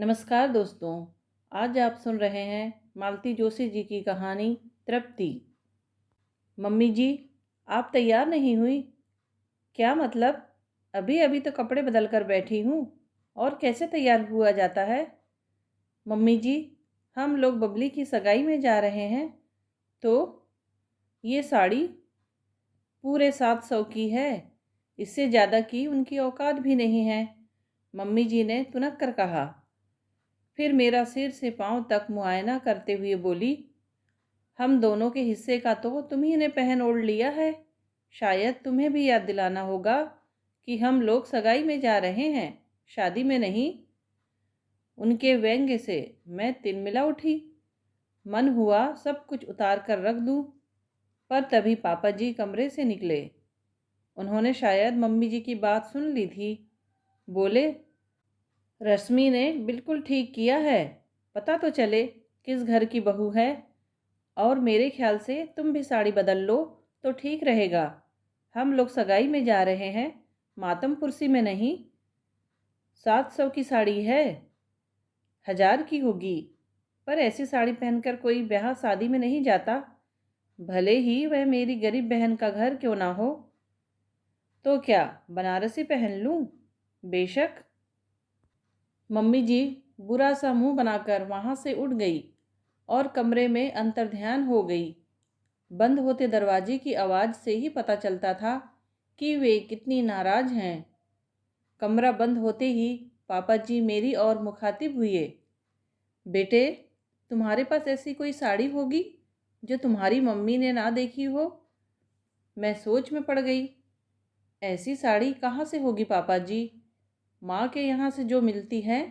नमस्कार दोस्तों। आज आप सुन रहे हैं मालती जोशी जी की कहानी तृप्ति। मम्मी जी, आप तैयार नहीं हुई? क्या मतलब? अभी अभी तो कपड़े बदल कर बैठी हूँ और कैसे तैयार हुआ जाता है? मम्मी जी, हम लोग बबली की सगाई में जा रहे हैं। तो ये साड़ी पूरे 700 की है। इससे ज़्यादा की उनकी औकात भी नहीं है, मम्मी जी ने तुनक कर कहा। फिर मेरा सिर से पांव तक मुआयना करते हुए बोली, हम दोनों के हिस्से का तो तुम्ही ने पहन ओढ़ लिया है। शायद तुम्हें भी याद दिलाना होगा कि हम लोग सगाई में जा रहे हैं, शादी में नहीं। उनके व्यंग्य से मैं तिलमिला उठी। मन हुआ सब कुछ उतार कर रख दूं, पर तभी पापा जी कमरे से निकले। उन्होंने शायद मम्मी जी की बात सुन ली थी। बोले, रश्मि ने बिल्कुल ठीक किया है। पता तो चले किस घर की बहू है। और मेरे ख्याल से तुम भी साड़ी बदल लो तो ठीक रहेगा। हम लोग सगाई में जा रहे हैं, मातम पुरसी में नहीं। 700 की साड़ी है, 1000 की होगी। पर ऐसी साड़ी पहनकर कोई ब्याह शादी में नहीं जाता, भले ही वह मेरी गरीब बहन का घर क्यों ना हो। तो क्या बनारसी पहन लूं? बेशक। मम्मी जी बुरा सा मुंह बनाकर वहां से उठ गई और कमरे में अंतर्ध्यान हो गई। बंद होते दरवाजे की आवाज़ से ही पता चलता था कि वे कितनी नाराज़ हैं। कमरा बंद होते ही पापा जी मेरी ओर मुखातिब हुए। बेटे, तुम्हारे पास ऐसी कोई साड़ी होगी जो तुम्हारी मम्मी ने ना देखी हो? मैं सोच में पड़ गई। ऐसी साड़ी कहाँ से होगी पापा जी? माँ के यहाँ से जो मिलती हैं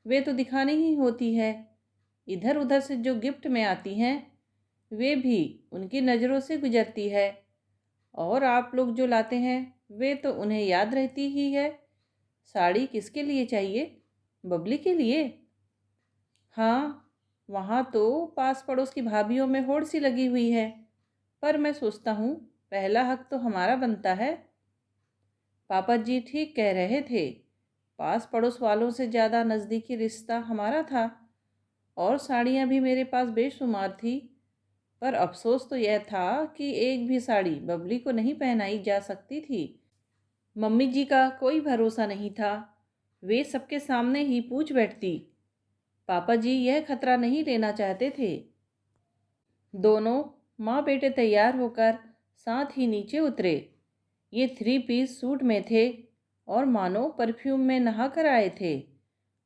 वे तो दिखानी ही होती है। इधर उधर से जो गिफ्ट में आती हैं वे भी उनकी नज़रों से गुजरती है। और आप लोग जो लाते हैं वे तो उन्हें याद रहती ही है। साड़ी किसके लिए चाहिए? बबली के लिए? हाँ, वहाँ तो पास पड़ोस की भाभीयों में होड़ सी लगी हुई है, पर मैं सोचता हूँ पहला हक तो हमारा बनता है। पापा जी ठीक कह रहे थे। पास पड़ोस वालों से ज़्यादा नज़दीकी रिश्ता हमारा था। और साड़ियाँ भी मेरे पास बेशुमार थी। पर अफसोस तो यह था कि एक भी साड़ी बबली को नहीं पहनाई जा सकती थी। मम्मी जी का कोई भरोसा नहीं था। वे सबके सामने ही पूछ बैठती। पापा जी यह खतरा नहीं लेना चाहते थे। दोनों माँ बेटे तैयार होकर साथ ही नीचे उतरे। ये 3 पीस सूट में थे और मानो परफ्यूम में नहा कर आए थे।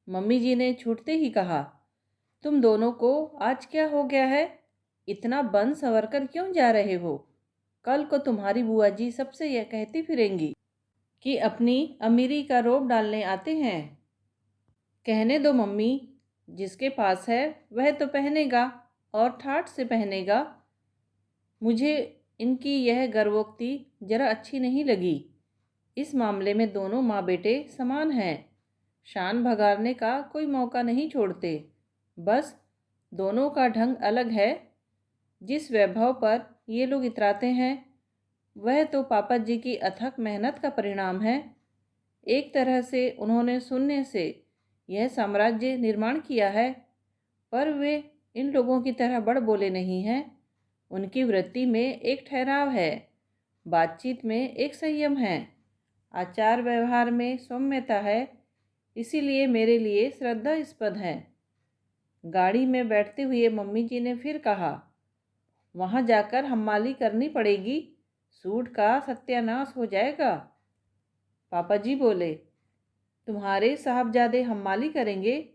मम्मी जी ने छूटते ही कहा, तुम दोनों को आज क्या हो गया है? इतना बन संवर कर क्यों जा रहे हो? कल को तुम्हारी बुआ जी सबसे यह कहती फिरेंगी कि अपनी अमीरी का रोब डालने आते हैं। कहने दो मम्मी, जिसके पास है वह तो पहनेगा और ठाठ से पहनेगा। मुझे इनकी यह गर्वोक्ति जरा अच्छी नहीं लगी। इस मामले में दोनों माँ बेटे समान हैं। शान भगाड़ने का कोई मौका नहीं छोड़ते। बस दोनों का ढंग अलग है। जिस वैभव पर ये लोग इतराते हैं वह तो पापा जी की अथक मेहनत का परिणाम है। एक तरह से उन्होंने शून्य से यह साम्राज्य निर्माण किया है। पर वे इन लोगों की तरह बड़ बोले नहीं हैं। उनकी वृत्ति में एक ठहराव है, बातचीत में एक संयम है, आचार व्यवहार में सौम्यता है। इसीलिए मेरे लिए श्रद्धास्पद है। गाड़ी में बैठते हुए मम्मी जी ने फिर कहा, वहाँ जाकर हम्माली करनी पड़ेगी, सूट का सत्यानाश हो जाएगा। पापा जी बोले, तुम्हारे साहबजादे हम्माली करेंगे?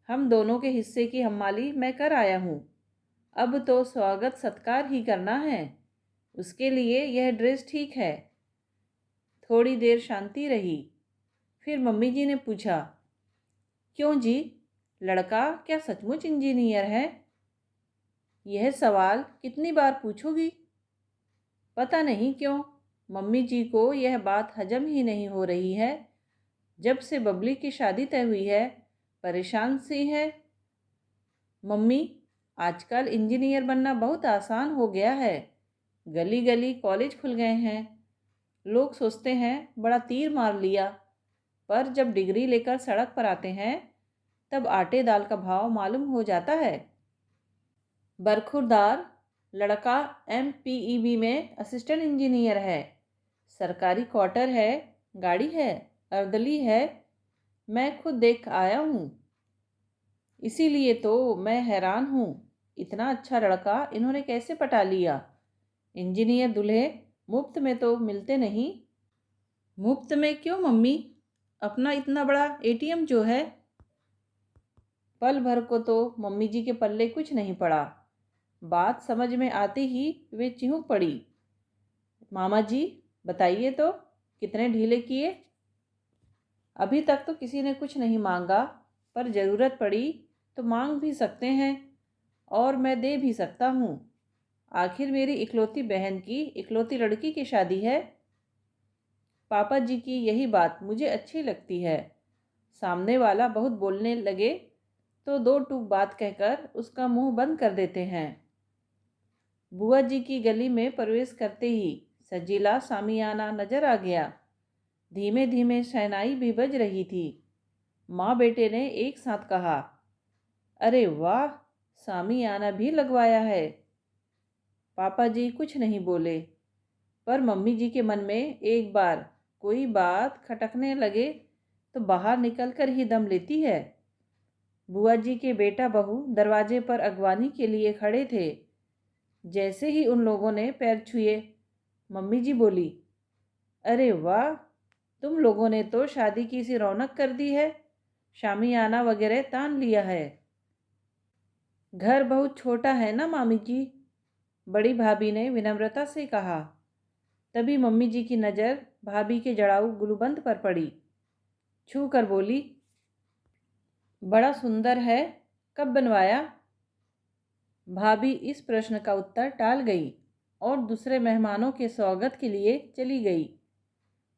हम दोनों के हिस्से की हम्माली मैं कर आया हूँ। अब तो स्वागत सत्कार ही करना है। उसके लिए यह ड्रेस ठीक है। थोड़ी देर शांति रही। फिर मम्मी जी ने पूछा, क्यों जी, लड़का क्या सचमुच इंजीनियर है? यह सवाल कितनी बार पूछोगी? पता नहीं क्यों मम्मी जी को यह बात हजम ही नहीं हो रही है। जब से बबली की शादी तय हुई है परेशान सी है। मम्मी, आजकल इंजीनियर बनना बहुत आसान हो गया है। गली गली कॉलेज खुल गए हैं। लोग सोचते हैं बड़ा तीर मार लिया, पर जब डिग्री लेकर सड़क पर आते हैं तब आटे दाल का भाव मालूम हो जाता है। बरखुरदार लड़का एमपीईबी में असिस्टेंट इंजीनियर है। सरकारी क्वार्टर है, गाड़ी है, अर्दली है। मैं खुद देख आया हूँ। इसीलिए तो मैं हैरान हूँ, इतना अच्छा लड़का इन्होंने कैसे पटा लिया। इंजीनियर दूल्हे मुफ्त में तो मिलते नहीं। मुफ्त में क्यों मम्मी? अपना इतना बड़ा एटीएम जो है। पल भर को तो मम्मी जी के पल्ले कुछ नहीं पड़ा। बात समझ में आते ही वे चिहुक पड़ी। मामा जी बताइए तो, कितने ढीले किए? अभी तक तो किसी ने कुछ नहीं मांगा, पर ज़रूरत पड़ी तो मांग भी सकते हैं, और मैं दे भी सकता हूँ। आखिर मेरी इकलौती बहन की इकलौती लड़की की शादी है। पापा जी की यही बात मुझे अच्छी लगती है। सामने वाला बहुत बोलने लगे तो दो टूक बात कहकर उसका मुंह बंद कर देते हैं। बुआ जी की गली में प्रवेश करते ही सजीला सामियाना नजर आ गया। धीमे धीमे शहनाई भी बज रही थी। माँ बेटे ने एक साथ कहा, अरे वाह, सामियाना भी लगवाया है। पापा जी कुछ नहीं बोले, पर मम्मी जी के मन में एक बार कोई बात खटकने लगे तो बाहर निकलकर ही दम लेती है। बुआ जी के बेटा बहू दरवाजे पर अगवानी के लिए खड़े थे। जैसे ही उन लोगों ने पैर छुए, मम्मी जी बोली, अरे वाह, तुम लोगों ने तो शादी की सी रौनक कर दी है। शामियाना वगैरह तान लिया है। घर बहुत छोटा है ना मामी जी? बड़ी भाभी ने विनम्रता से कहा। तभी मम्मी जी की नज़र भाभी के जड़ाऊ गुलूबंद पर पड़ी। छू कर बोली, बड़ा सुंदर है, कब बनवाया? भाभी इस प्रश्न का उत्तर टाल गई और दूसरे मेहमानों के स्वागत के लिए चली गई।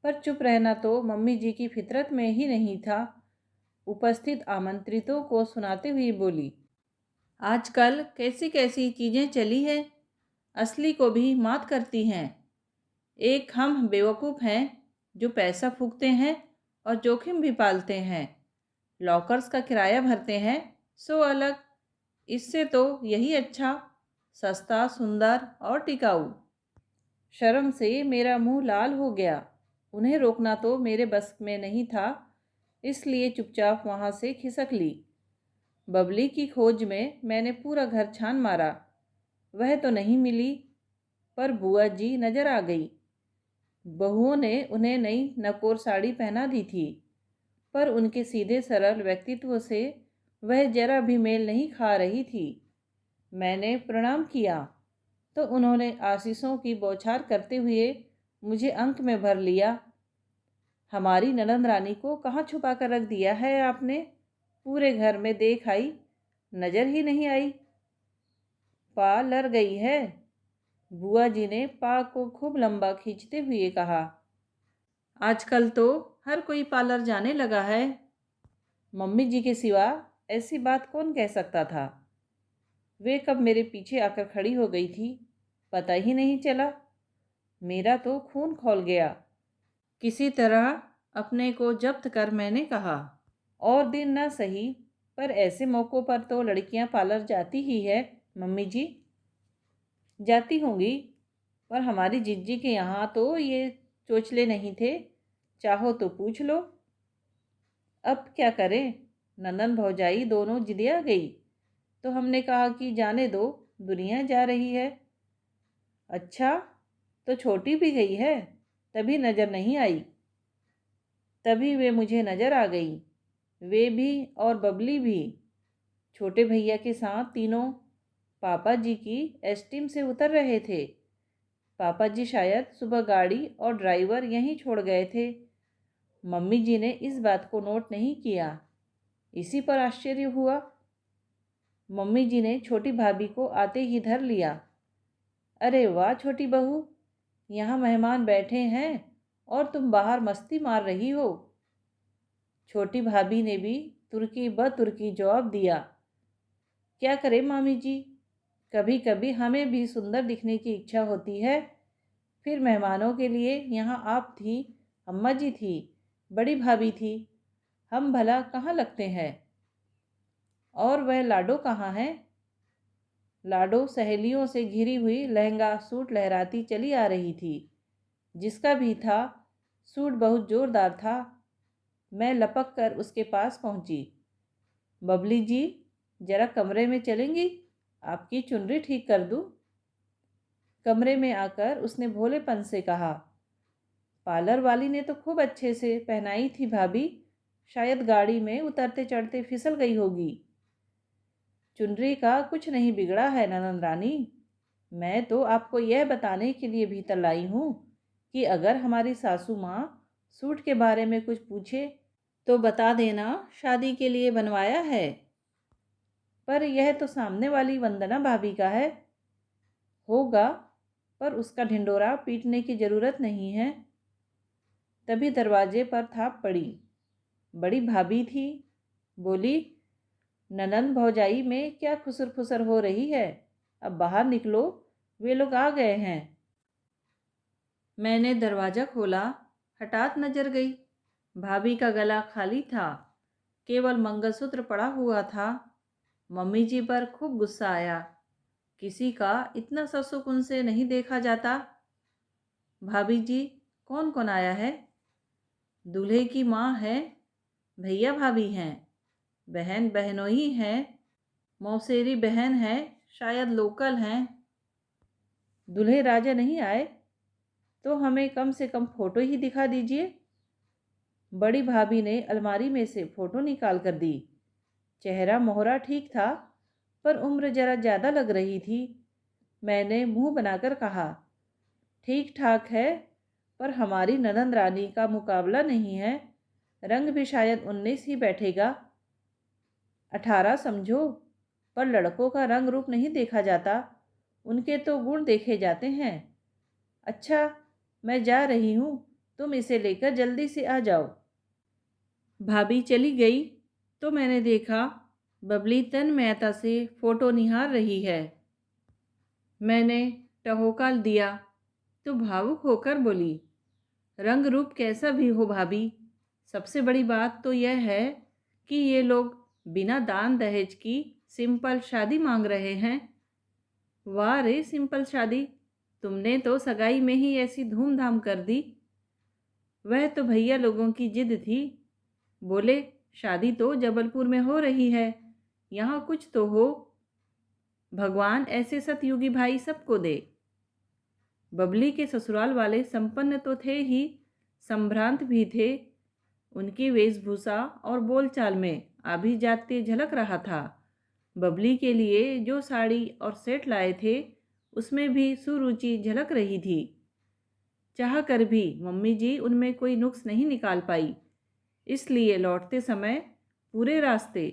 पर चुप रहना तो मम्मी जी की फितरत में ही नहीं था। उपस्थित आमंत्रितों को सुनाते हुए बोली, आजकल कैसी कैसी चीज़ें चली हैं, असली को भी मात करती हैं। एक हम बेवकूफ़ हैं जो पैसा फूकते हैं और जोखिम भी पालते हैं। लॉकर्स का किराया भरते हैं, सो अलग। इससे तो यही अच्छा, सस्ता, सुंदर और टिकाऊ। शर्म से मेरा मुंह लाल हो गया। उन्हें रोकना तो मेरे बस में नहीं था, इसलिए चुपचाप वहाँ से खिसक ली। बबली की खोज में मैंने पूरा घर छान मारा, वह तो नहीं मिली। पर बुआ जी नज़र आ गई। बहुओं ने उन्हें नई नकोर साड़ी पहना दी थी, पर उनके सीधे सरल व्यक्तित्व से वह जरा भी मेल नहीं खा रही थी। मैंने प्रणाम किया तो उन्होंने आशीषों की बौछार करते हुए मुझे अंक में भर लिया। हमारी ननंद रानी को कहाँ छुपा कर रख दिया है आपने? पूरे घर में देख आई, नज़र ही नहीं आई। पा लर गई है। बुआ जी ने पा को खूब लंबा खींचते हुए कहा, आजकल तो हर कोई पार्लर जाने लगा है। मम्मी जी के सिवा ऐसी बात कौन कह सकता था। वे कब मेरे पीछे आकर खड़ी हो गई थी, पता ही नहीं चला। मेरा तो खून खौल गया। किसी तरह अपने को जब्त कर मैंने कहा, और दिन ना सही, पर ऐसे मौक़ों पर तो लड़कियां पार्लर जाती ही है मम्मी जी। जाती होंगी, पर हमारी जिज्जी के यहाँ तो ये चोचले नहीं थे। चाहो तो पूछ लो। अब क्या करें, नंदन भौजाई दोनों जिदिया गई, तो हमने कहा कि जाने दो, दुनिया जा रही है। अच्छा, तो छोटी भी गई है, तभी नज़र नहीं आई। तभी वे मुझे नज़र आ गई। वे भी और बबली भी। छोटे भैया के साथ तीनों पापा जी की एस्टीम से उतर रहे थे। पापा जी शायद सुबह गाड़ी और ड्राइवर यहीं छोड़ गए थे। मम्मी जी ने इस बात को नोट नहीं किया। इसी पर आश्चर्य हुआ। मम्मी जी ने छोटी भाभी को आते ही धर लिया। अरे वाह छोटी बहू, यहाँ मेहमान बैठे हैं और तुम बाहर मस्ती मार रही हो। छोटी भाभी ने भी तुर्की ब तुर्की जवाब दिया। क्या करें मामी जी, कभी कभी हमें भी सुंदर दिखने की इच्छा होती है। फिर मेहमानों के लिए यहाँ आप थी, अम्मा जी थी, बड़ी भाभी थी, हम भला कहाँ लगते हैं। और वह लाडो कहाँ है? लाडो सहेलियों से घिरी हुई लहंगा सूट लहराती चली आ रही थी। जिसका भी था, सूट बहुत जोरदार था। मैं लपक कर उसके पास पहुंची। बबली जी, जरा कमरे में चलेंगी? आपकी चुनरी ठीक कर दूं? कमरे में आकर उसने भोलेपन से कहा। पार्लर वाली ने तो खूब अच्छे से पहनाई थी भाभी, शायद गाड़ी में उतरते चढ़ते फिसल गई होगी। चुनरी का कुछ नहीं बिगड़ा है ननद रानी। मैं तो आपको यह बताने के लिए भीतर लाई हूँ कि अगर हमारी सासू माँ सूट के बारे में कुछ पूछे तो बता देना शादी के लिए बनवाया है। पर यह तो सामने वाली वंदना भाभी का है। होगा, पर उसका ढिंडोरा पीटने की ज़रूरत नहीं है। तभी दरवाजे पर थाप पड़ी। बड़ी भाभी थी। बोली, ननंद भौजाई में क्या खुसर फुसर हो रही है? अब बाहर निकलो, वे लोग आ गए हैं। मैंने दरवाज़ा खोला। हठात नजर गई, भाभी का गला खाली था, केवल मंगलसूत्र पड़ा हुआ था। मम्मी जी पर खूब गुस्सा आया। किसी का इतना ससुकुन से नहीं देखा जाता। भाभी जी, कौन कौन आया है? दूल्हे की माँ है, भैया भाभी हैं, बहन बहनोई हैं, मौसेरी बहन है, शायद लोकल हैं। दूल्हे राजा नहीं आए तो हमें कम से कम फोटो ही दिखा दीजिए। बड़ी भाभी ने अलमारी में से फोटो निकाल कर दी। चेहरा मोहरा ठीक था, पर उम्र जरा ज़्यादा लग रही थी। मैंने मुंह बनाकर कहा, ठीक ठाक है, पर हमारी ननंद रानी का मुकाबला नहीं है। रंग भी शायद 19 ही बैठेगा। 18 समझो, पर लड़कों का रंग रूप नहीं देखा जाता, उनके तो गुण देखे जाते हैं। अच्छा, मैं जा रही हूँ, तुम इसे लेकर जल्दी से आ जाओ। भाभी चली गई तो मैंने देखा बबली तन्मयता से फोटो निहार रही है। मैंने टहोका दिया तो भावुक होकर बोली, रंग रूप कैसा भी हो भाभी, सबसे बड़ी बात तो यह है कि ये लोग बिना दान दहेज की सिंपल शादी मांग रहे हैं। वाह रे सिंपल शादी, तुमने तो सगाई में ही ऐसी धूमधाम कर दी। वह तो भैया लोगों की जिद थी। बोले, शादी तो जबलपुर में हो रही है, यहाँ कुछ तो हो। भगवान ऐसे सतयुगी भाई सबको दे। बबली के ससुराल वाले संपन्न तो थे ही, संभ्रांत भी थे। उनकी वेशभूषा और बोलचाल में आभिजात्य झलक रहा था। बबली के लिए जो साड़ी और सेट लाए थे, उसमें भी सुरुचि झलक रही थी। चाह कर भी मम्मी जी उनमें कोई नुक्स नहीं निकाल पाई, इसलिए लौटते समय पूरे रास्ते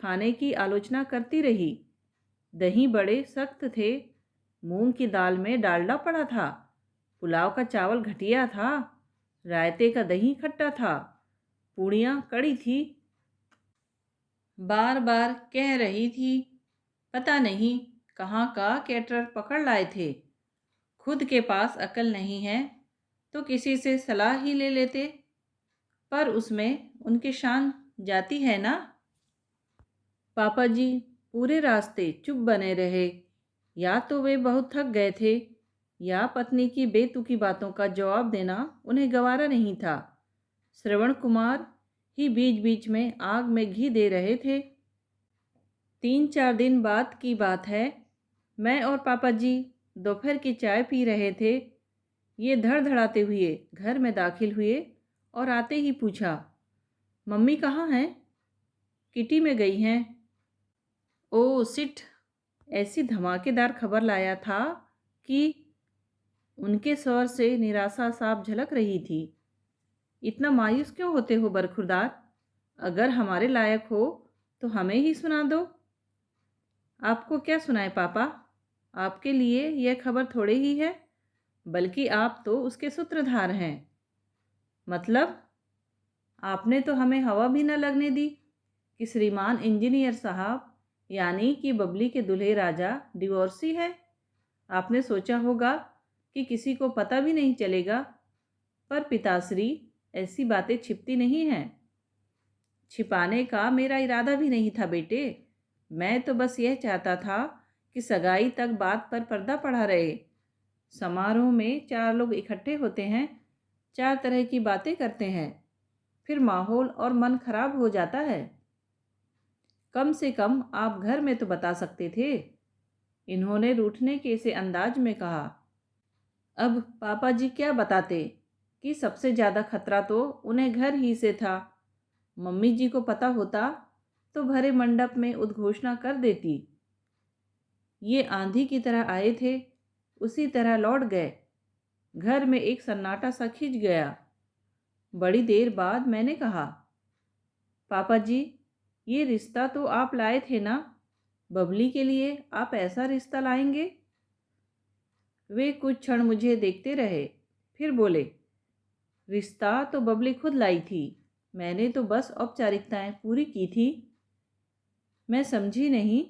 खाने की आलोचना करती रही। दही बड़े सख्त थे, मूंग की दाल में डालडा पड़ा था, पुलाव का चावल घटिया था, रायते का दही खट्टा था, पूड़ियाँ कड़ी थी। बार बार कह रही थी, पता नहीं कहाँ का कैटरर पकड़ लाए थे। खुद के पास अकल नहीं है तो किसी से सलाह ही ले लेते, पर उसमें उनकी शान जाती है ना। पापा जी पूरे रास्ते चुप बने रहे। या तो वे बहुत थक गए थे, या पत्नी की बेतुकी बातों का जवाब देना उन्हें गवारा नहीं था। श्रवण कुमार ही बीच बीच में आग में घी दे रहे थे। 3-4 दिन बाद की बात है। मैं और पापा जी दोपहर की चाय पी रहे थे। ये धड़धड़ाते हुए घर में दाखिल हुए और आते ही पूछा, मम्मी कहाँ हैं? किटी में गई हैं। ओ सिट, ऐसी धमाकेदार खबर लाया था कि उनके स्वर से निराशा साफ झलक रही थी। इतना मायूस क्यों होते हो बरखुरदार? अगर हमारे लायक हो तो हमें ही सुना दो। आपको क्या सुनाए पापा? आपके लिए यह खबर थोड़े ही है, बल्कि आप तो उसके सूत्रधार हैं। मतलब? आपने तो हमें हवा भी न लगने दी कि श्रीमान इंजीनियर साहब, यानी कि बबली के दूल्हे राजा डिवोर्सी है। आपने सोचा होगा कि किसी को पता भी नहीं चलेगा, पर पिताश्री ऐसी बातें छिपती नहीं हैं। छिपाने का मेरा इरादा भी नहीं था बेटे। मैं तो बस यह चाहता था कि सगाई तक बात पर पर्दा पड़ा रहे। समारोह में 4 लोग इकट्ठे होते हैं, 4 तरह की बातें करते हैं, फिर माहौल और मन खराब हो जाता है। कम से कम आप घर में तो बता सकते थे। इन्होंने रूठने के से अंदाज में कहा। अब पापा जी क्या बताते कि सबसे ज़्यादा खतरा तो उन्हें घर ही से था। मम्मी जी को पता होता तो भरे मंडप में उद्घोषणा कर देती। ये आंधी की तरह आए थे, उसी तरह लौट गए। घर में एक सन्नाटा सा खिंच गया। बड़ी देर बाद मैंने कहा, पापा जी, ये रिश्ता तो आप लाए थे ना? बबली के लिए आप ऐसा रिश्ता लाएंगे? वे कुछ क्षण मुझे देखते रहे, फिर बोले, रिश्ता तो बबली खुद लाई थी, मैंने तो बस औपचारिकताएं पूरी की थी। मैं समझी नहीं।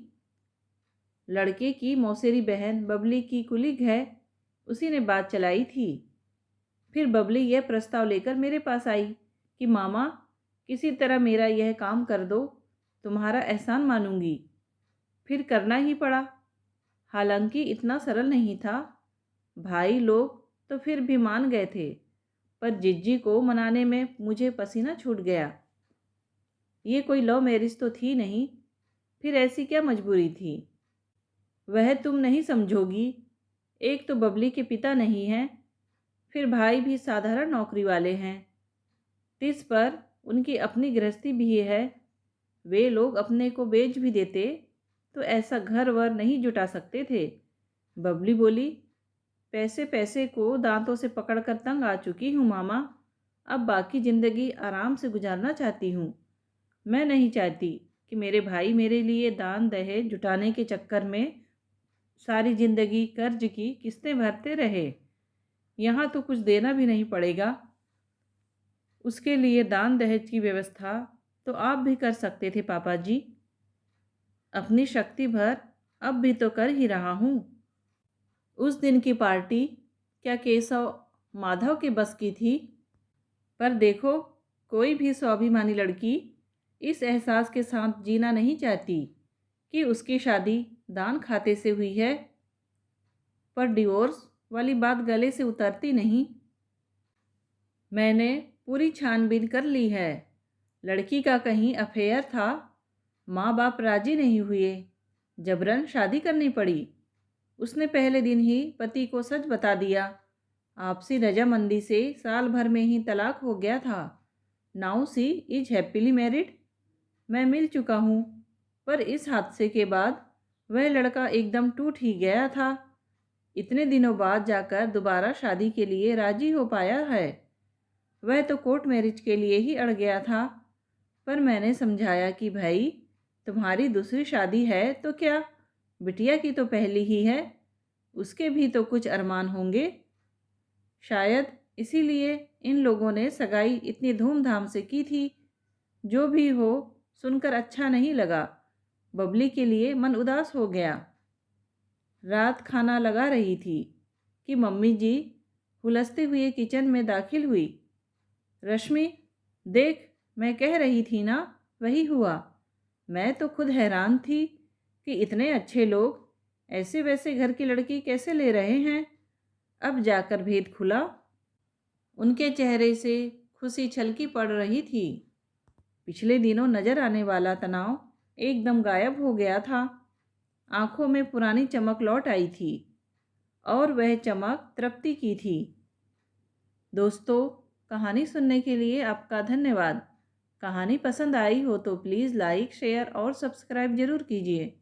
लड़के की मौसेरी बहन बबली की कुलीग है, उसी ने बात चलाई थी। फिर बबली यह प्रस्ताव लेकर मेरे पास आई कि मामा, किसी तरह मेरा यह काम कर दो, तुम्हारा एहसान मानूंगी। फिर करना ही पड़ा। हालांकि इतना सरल नहीं था। भाई लोग तो फिर भी मान गए थे, पर जिज्जी को मनाने में मुझे पसीना छूट गया। ये कोई लव मैरिज तो थी नहीं, फिर ऐसी क्या मजबूरी थी? वह तुम नहीं समझोगी। एक तो बबली के पिता नहीं हैं, फिर भाई भी साधारण नौकरी वाले हैं। तिस पर उनकी अपनी गृहस्थी भी है। वे लोग अपने को बेच भी देते तो ऐसा घर वर नहीं जुटा सकते थे। बबली बोली, पैसे पैसे को दांतों से पकड़कर तंग आ चुकी हूँ मामा। अब बाकी ज़िंदगी आराम से गुजारना चाहती हूँ। मैं नहीं चाहती कि मेरे भाई मेरे लिए दान दहेज जुटाने के चक्कर में सारी ज़िंदगी कर्ज की किस्तें भरते रहे। यहाँ तो कुछ देना भी नहीं पड़ेगा। उसके लिए दान दहेज की व्यवस्था तो आप भी कर सकते थे पापा जी। अपनी शक्ति भर अब भी तो कर ही रहा हूँ। उस दिन की पार्टी क्या केशव माधव के बस की थी? पर देखो, कोई भी स्वाभिमानी लड़की इस एहसास के साथ जीना नहीं चाहती कि उसकी शादी दान खाते से हुई है। पर डिवोर्स वाली बात गले से उतरती नहीं। मैंने पूरी छानबीन कर ली है। लड़की का कहीं अफेयर था। माँ बाप राजी नहीं हुए, जबरन शादी करनी पड़ी। उसने पहले दिन ही पति को सच बता दिया। आपसी रजामंदी से साल भर में ही तलाक हो गया था। Now see is happily married. मैं मिल चुका हूँ, पर इस हादसे के बाद वह लड़का एकदम टूट ही गया था। इतने दिनों बाद जाकर दोबारा शादी के लिए राजी हो पाया है। वह तो कोर्ट मैरिज के लिए ही अड़ गया था, पर मैंने समझाया कि भाई, तुम्हारी दूसरी शादी है तो क्या, बिटिया की तो पहली ही है, उसके भी तो कुछ अरमान होंगे। शायद इसीलिए इन लोगों ने सगाई इतनी धूमधाम से की थी। जो भी हो, सुनकर अच्छा नहीं लगा। बबली के लिए मन उदास हो गया। रात खाना लगा रही थी कि मम्मी जी हुलसते हुए किचन में दाखिल हुई। रश्मि, देख, मैं कह रही थी ना, वही हुआ। मैं तो खुद हैरान थी कि इतने अच्छे लोग ऐसे वैसे घर की लड़की कैसे ले रहे हैं। अब जाकर भेद खुला। उनके चेहरे से खुशी छलकी पड़ रही थी। पिछले दिनों नजर आने वाला तनाव एकदम गायब हो गया था। आंखों में पुरानी चमक लौट आई थी, और वह चमक तृप्ति की थी। दोस्तों, कहानी सुनने के लिए आपका धन्यवाद। कहानी पसंद आई हो तो प्लीज़ लाइक, शेयर और सब्सक्राइब ज़रूर कीजिए।